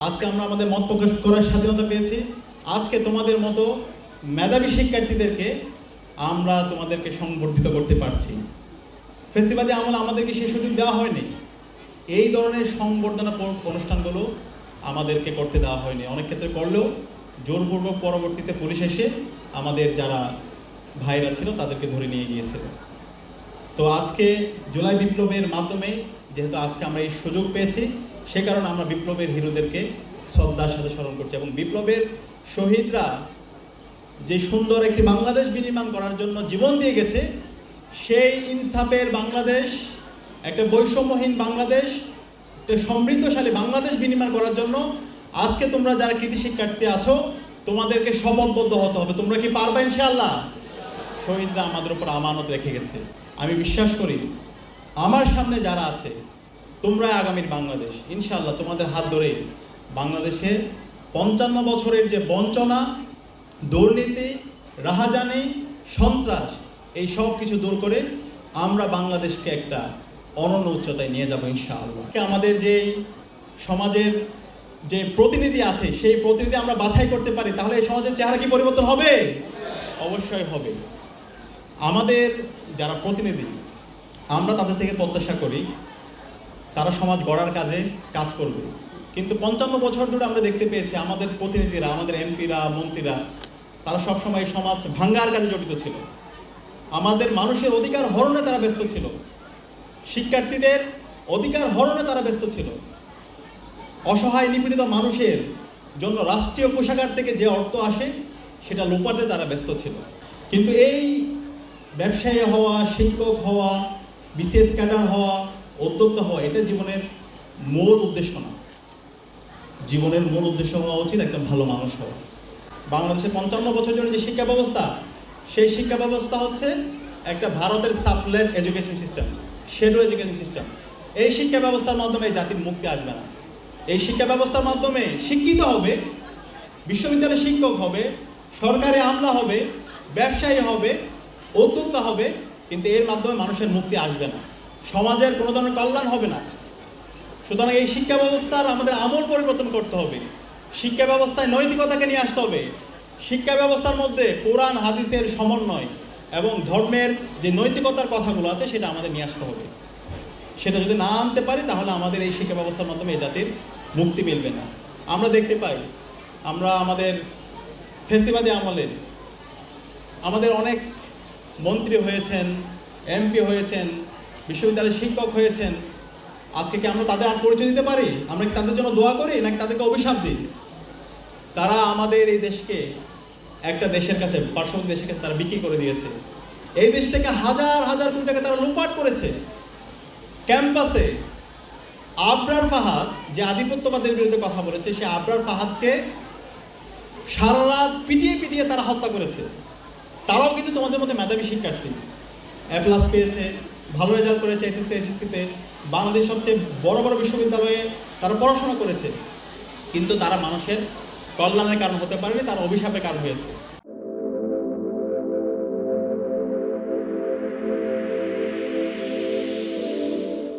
আজকে আমরা আমাদের মত প্রকাশ করার স্বাধীনতা পেয়েছি। আজকে তোমাদের মতো মেধাবী শিক্ষার্থীদেরকে আমরা তোমাদেরকে সংবর্ধিত করতে পারছি। ফেস্টিভ্যালে আমলে আমাদেরকে সেই সুযোগ দেওয়া হয়নি। এই ধরনের সংবর্ধনা অনুষ্ঠানগুলো আমাদেরকে করতে দেওয়া হয়নি। অনেক ক্ষেত্রে করলেও জোরপূর্বক পরবর্তীতে পুলিশ এসে আমাদের যারা ভাইরা ছিল তাদেরকে ধরে নিয়ে গিয়েছিল। তো আজকে জুলাই বিপ্লবের মাধ্যমে যেহেতু আজকে আমরা এই সুযোগ পেয়েছি, সে কারণে আমরা বিপ্লবের হিরোদেরকে শ্রদ্ধার সাথে স্মরণ করছি এবং বিপ্লবের শহীদরা যে সুন্দর একটি বাংলাদেশ বিনির্মাণ করার জন্য জীবন দিয়ে গেছে, সেই ইনসাফের বাংলাদেশ, একটা বৈষম্যহীন বাংলাদেশ, একটা সমৃদ্ধশালী বাংলাদেশ বিনির্মাণ করার জন্য আজকে তোমরা যারা কৃতি শিক্ষার্থী আছো তোমাদেরকে শপথবদ্ধ হতে হবে। তোমরা কি পারবা ইনশাআল্লাহ? শহীদরা আমাদের উপর আমানত রেখে গেছে। আমি বিশ্বাস করি আমার সামনে যারা আছে তোমরা আগামীর বাংলাদেশ, ইনশাআল্লাহ তোমাদের হাত ধরে বাংলাদেশের 55 বছরের যে বঞ্চনা, দুর্নীতি, রাহাজানি, সন্ত্রাস, এই সব কিছু দূর করে আমরা বাংলাদেশকে একটা অনন্য উচ্চতায় নিয়ে যাব ইনশাআল্লাহ। আমাদের যে সমাজের যে প্রতিনিধি আছে সেই প্রতিনিধি আমরা বাছাই করতে পারি, তাহলে এই সমাজের চেহারা কি পরিবর্তন হবে? অবশ্যই হবে। আমাদের যারা প্রতিনিধি আমরা তাদের থেকে প্রত্যাশা করি তারা সমাজ গড়ার কাজে কাজ করবে, কিন্তু 55 বছর ধরে আমরা দেখতে পেয়েছি আমাদের প্রতিনিধিরা, আমাদের এমপিরা, মন্ত্রীরা তারা সবসময় সমাজ ভাঙ্গার কাজে জড়িত ছিল। আমাদের মানুষের অধিকার হরণে তারা ব্যস্ত ছিল, শিক্ষার্থীদের অধিকার হরণে তারা ব্যস্ত ছিল, অসহায় নিপীড়িত মানুষের জন্য রাষ্ট্রীয় কোষাগার থেকে যে অর্থ আসে সেটা লোপাতে তারা ব্যস্ত ছিল। কিন্তু এই ব্যবসায়ী হওয়া, শিক্ষক হওয়া, বিশেষ ক্যাডার হওয়া, উদ্যোক্তা হওয়া এটা জীবনের মূল উদ্দেশ্য না। জীবনের মূল উদ্দেশ্য হওয়া উচিত একটা ভালো মানুষ হওয়া। বাংলাদেশের 55 বছর ধরে যে শিক্ষা ব্যবস্থা, সেই শিক্ষা ব্যবস্থা হচ্ছে একটা ভারতের sublet education system, shadow education system. এই শিক্ষা ব্যবস্থার মাধ্যমে জাতির মুক্তি আসবে না। এই শিক্ষা ব্যবস্থার মাধ্যমে শিক্ষিত হবে, বিশ্ববিদ্যালয়ের শিক্ষক হবে, সরকারি আমলা হবে, ব্যবসায়ী হবে, উদ্যোক্তা হবে, কিন্তু এর মাধ্যমে মানুষের মুক্তি আসবে না, সমাজের কোনো ধরনের কল্যাণ হবে না। সুতরাং এই শিক্ষা ব্যবস্থার আমাদের আমূল পরিবর্তন করতে হবে। শিক্ষা ব্যবস্থায় নৈতিকতাকে নিয়ে আসতে হবে। শিক্ষা ব্যবস্থার মধ্যে কোরআন হাদিসের সমন্বয় এবং ধর্মের যে নৈতিকতার কথাগুলো আছে সেটা আমাদের নিয়ে আসতে হবে। সেটা যদি না আনতে পারি তাহলে আমাদের এই শিক্ষা ব্যবস্থার মাধ্যমে এই জাতির মুক্তি মিলবে না। আমরা দেখতে পাই, আমরা আমাদের ফেসিবাদী আমলে আমাদের অনেক মন্ত্রী হয়েছেন, এমপি হয়েছেন, বিশ্ববিদ্যালয়ের শিক্ষক হয়েছেন। আজকে কি আমরা তাদের আর পরিচয় দিতে পারি? আমরা কি তাদের জন্য দোয়া করি নাকি তাদেরকে অভিশাপ দিই? তারা আমাদের এই দেশকে একটা দেশের কাছে, পার্শ্ববর্তী দেশের কাছে তারা বিক্রি করে দিয়েছে। এই দেশ থেকে হাজার হাজার কোটি টাকা তারা লুটপাট করেছে। ক্যাম্পাসে আবরার ফাহাদ যে আধিপত্যবাদের বিরুদ্ধে কথা বলেছে, সে আবরার ফাহাদকে সারা রাত পিটিয়ে পিটিয়ে তারা হত্যা করেছে। তারাও কিন্তু তোমাদের মধ্যে মেধাবী শিক্ষার্থী, A+ পেয়েছে, ভালো রেজাল্ট করেছে এসএসসি এসএসসিতে, বাংলাদেশ সবচেয়ে বড় বড় বিশ্ববিদ্যালয়ে তারা পড়াশোনা করেছে, কিন্তু তারা মানুষের কল্যাণের কারণ হতে পারেনি, তারা অভিশাপের কারণ হয়েছে।